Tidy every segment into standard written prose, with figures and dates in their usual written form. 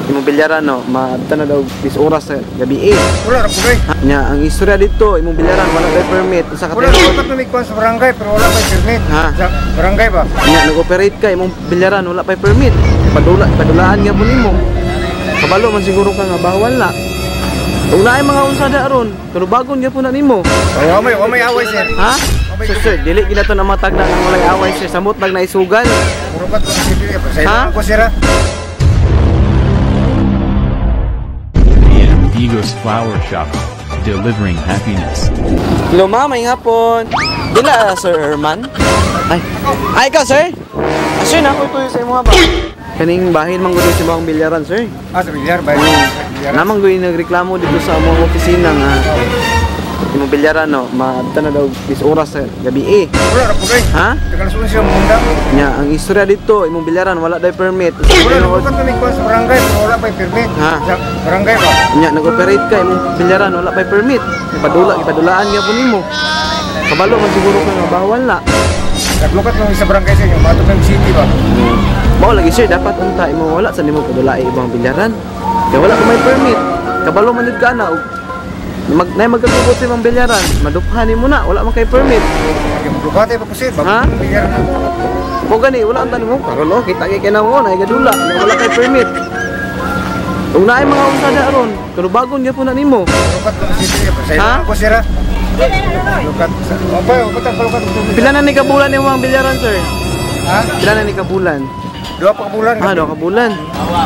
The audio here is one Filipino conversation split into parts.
Imong bilyaran no, maabta na daw 10 oras sa gabi eh. Wala ra pugay. Nya ang istorya dito, imong bilyaran wala day permit sa Wala katero. dapat tumikwan sa barangay pero wala pa permit. Ha? Sa barangay ba? Nya nag-operate ka imong bilyaran wala pa permit. Padulaan nga po nimo. Kabalo man siguro ka nga bawal na. Kung naay mga unsada aron, tulubagon gyud po na nimo. Oh, may away sir. Ha? So, sir, dili gila to na matag na ng walay away sir. Samot nag naisugal. Puro ka to sa Ha? ko sir. Digos Flower Shop, delivering happiness. Hello ma'am, may hapon. Dila Sir Herman? Ay ikaw sir? Sir, nakoy to sa imo ba? Kaning bahin man gud sa mga bilyaran sir. Sa bilyar ba? Namang gud nagreklamo dito sa among opisina nga imong bilyaran no, maabta na daw 10 oras sa gabi eh. Wala ra pugay. Ha? Tagal suon siya munda. Nya ang istorya dito, imong bilyaran wala day permit. Wala dapat tumikwan sa barangay pero wala pa permit. Ha? Sa barangay ba? Nya nag-operate ka imong bilyaran wala pa permit. Ipadulaan nga po nimo. Kabalo man siguro ka nga bawal na. Naglukat mo sa barangay sa inyo, Bato ng City ba? Mao lagi sir, dapat unta imo wala sa nimo padulai ibang bilyaran. Kaya wala ko may permit. Kabalo man jud ka na magkatubot sa imong bilyaran, maduphan nimo na, wala man kay permit. Maglukate pa po sir, Ha? bakit bilyar na? Mo gani wala ang tanim mo karon oh, kita kay kanang na gadula, wala kay permit. Kung naay mga usada aron, tulubagon gyud po na nimo. Lukat mo City ba? Sa Ha? inyo ko sir. Lukat sa. Okay, lukat lukat. Pila na ni kabulan nimo ang bilyaran sir? Ha? Pila na ni kabulan? 2 pa bulan. 2 ka bulan.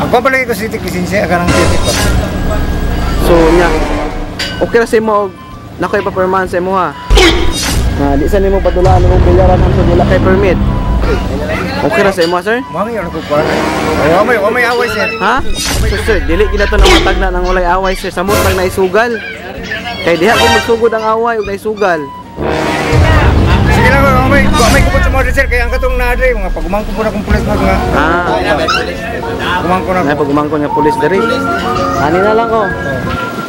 Magpapalagi ko City Kisinse agarang City pa. So nya okay ra sa imo og nakoy pa-perman sa imo ha. Di sa nimo patulaan imong bilyaran hangtod wala kay permit. Okay ra sa imo sir? Mangi ano ko pa. Oh, may away sir. Ha? So sir, dili gila to na matag na ng walay away sir. Samot nag naisugal. Kay diha gyud magsugod ang away ug naisugal. Sige lang, may kupot sa mga sir kaya ang katong naadre mga pagumangko po na kung pulis mo nga. Gumangko na. Nay pagumangko nga pulis diri. Ani na lang ko.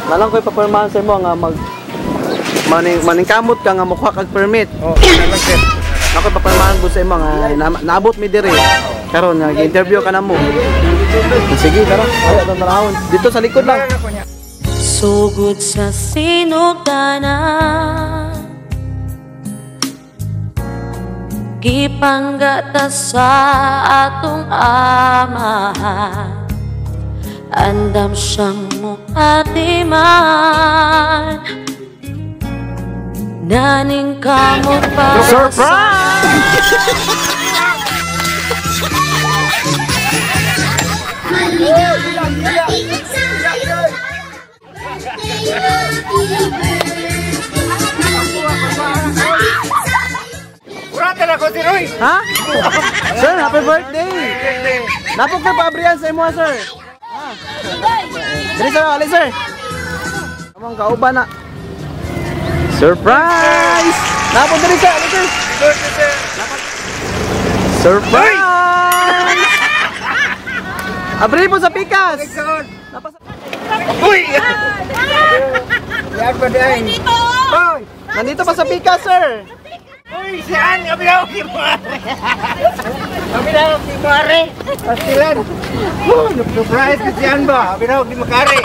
Nalang ko'y pa-perman sa imo nga maningkamot ka nga mukha kag permit. Oh, lang sir. Ako paparmahan ko sa imo nga naabot mi diri. Karon nga interview ka na mo. Sige, tara. Ay, atong tarahon. Dito sa likod lang. Sugod sa sinugdanan, gipanggata sa atong amahan, andam siyang mukatiman, naning kamot para Uratan ako si Roy. Ha? Sir, happy birthday! Napok na pa-abrihan sa imo, sir. Dali, sir. Ali, sir. Amang kauban na. Surprise! Napok dali, sir. Ali, sir. Surprise! Abri po sa pikas! Uy! Yan pa din. Hoy! Nandito pa sa pikas, sir. Uy, saan? Abinaw si Mare! Abinaw si Mare! Pastilan! Surprise ka siyaan ba? Abinaw di Makari!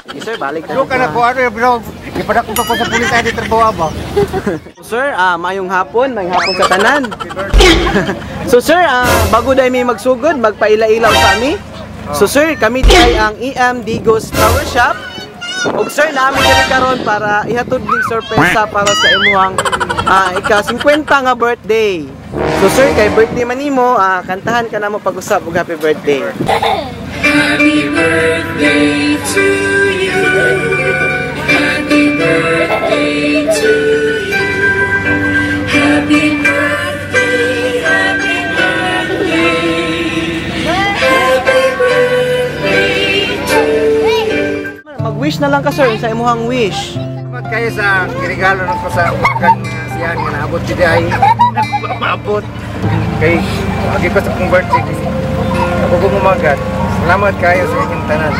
Sige, sir, balik na. Doon ka na po ano, Abinaw. Ipadak ko pa sa pulis tayo dito trabaho ba? Sir, mayong hapon sa tanan. So sir, bago dahil may magsugod, magpaila-ilaw sa amin. So sir, kami ay ang EM Digos Flower Shop. Og sir, namin kami karon para ihatod ng sorpresa para sa imuhang ika-50 nga birthday. So sir, kay birthday man nimo, kantahan ka na mo pag-usap og happy birthday. Happy birthday to you. Happy birthday to you. Happy birthday, happy birthday. Happy birthday to you. Mag-wish na lang ka sir sa imuhang wish. Salamat kayo sa regalo ng ko sa umagan siyan nga naabot di ay maabot. Kay agi ko sa kong birthday. Ako gumagat. Salamat kayo sa inyong tanan.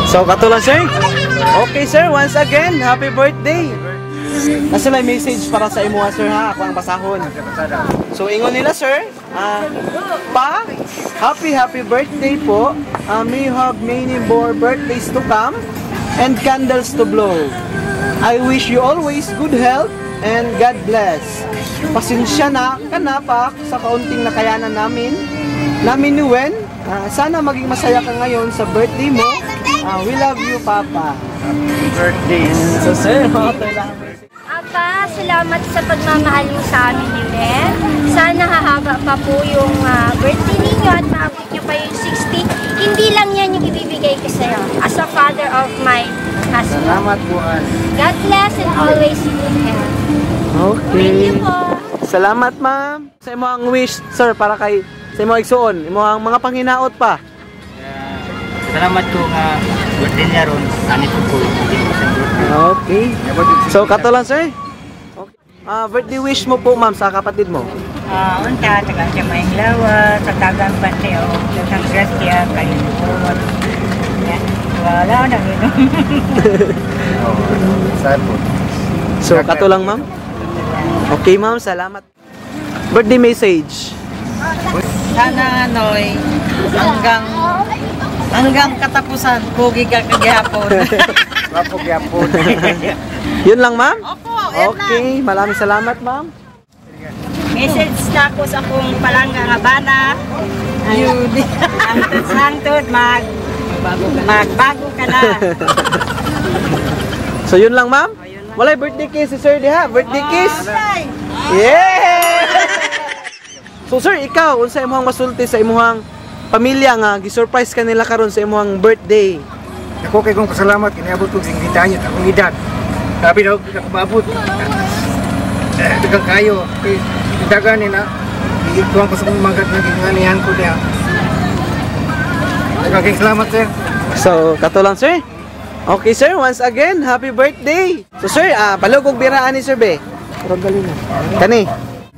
So katulad sir. Okay sir, once again, happy birthday. Nasa may message para sa imo sir ha, ako ang basahon. So ingon nila sir, pa, happy birthday po. May you have many more birthdays to come and candles to blow. I wish you always good health and God bless. Pasensya na pa sa kaunting nakayanan namin ni Wen. Sana maging masaya ka ngayon sa birthday mo. We love you, Papa. Happy birthday. So sir, Apa, salamat sa pagmamahal mo sa amin ni Wen. Sana hahaba pa po yung birthday ninyo at maabot nyo pa yung 60. Hindi lang yan yung ibibigay ko sa'yo as a father of my husband. Salamat po. God bless and always you good health. Thank okay. you po. Salamat, ma'am. Sa imo ang wish, sir, para kay sa imo igsuon, imo ang mga panghinaot pa. Salamat ko nga birthday niya ron. Ani ko po. Okay. So, kato lang, sir. Okay. Birthday wish mo po, ma'am, sa kapatid mo. Unta, tagang siya may lawa, sa tagang pati o sa grasya, kayo po. Wala na yun. Saan po? So, kato lang, ma'am. Okay, ma'am, salamat. Birthday message. Sana hanggang katapusan, pogi ka kagihapon. Wapo gyapon. Yun lang, ma'am? Opo, yan lang. Okay, maraming salamat, ma'am. Message na ako sa akong palangga nga bana. Ayun. Sangtod, magbago ka na. So, yun lang, ma'am? Walay birthday kiss si sir diha. Birthday kiss. Yeah! So, sir, ikaw, unsa imong masulti sa imong pamilya nga gi-surprise ka nila karon sa imong birthday? Ako kay kong pasalamat kiniabot ko sing gitanya ta akong edad. Sabi daw ako maabot. Dagang kayo kay dagan ni na. Ituang ko sa mga magat na ginganihan ko diha. Dagang salamat sir. So, kato lang, sir. Okay, sir, once again, happy birthday. So, sir, palugog biraan ni sir be. Pero gali na. Kani.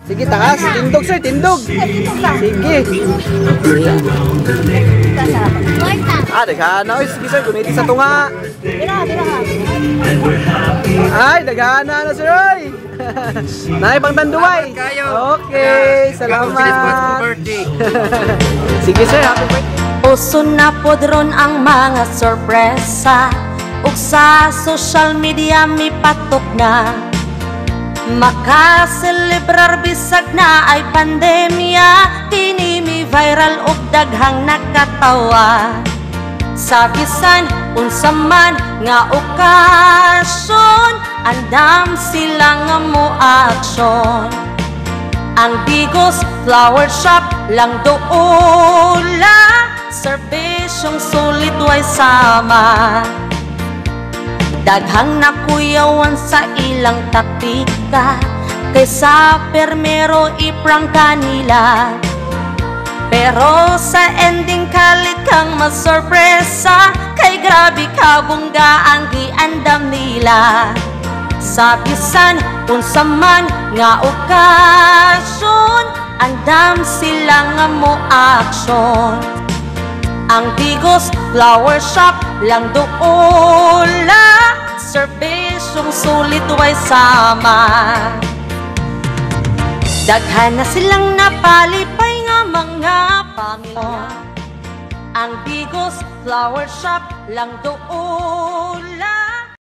Sige, taas. Tindog, sir, tindog. Sige. Daghana. Oy, sige, sir, gumiti sa tunga. Ay, daghana na, sir, oy. Nay, pang tanduay. Okay, salamat. Sige, sir, happy birthday. Uso na podron ang mga sorpresa ug sa social media mi patok na makaselebrar bisag na ay pandemya kini mi viral ug daghang nakatawa sa bisan unsa man nga okasyon andam sila nga mo aksyon ang Digos Flower Shop lang doola serbisyong sulit way sama daghang nakuyawan sa ilang taktika kaysa permero iprang kanila pero sa ending kalit kang masorpresa kay grabe kabungga ang giandam nila sa bisan unsa man nga okasyon andam sila nga mo aksyon ang Digos Flower Shop lang doola serbisyong sulit way sama daghan na silang napalipay nga mga pamilya ang Digos Flower Shop lang doola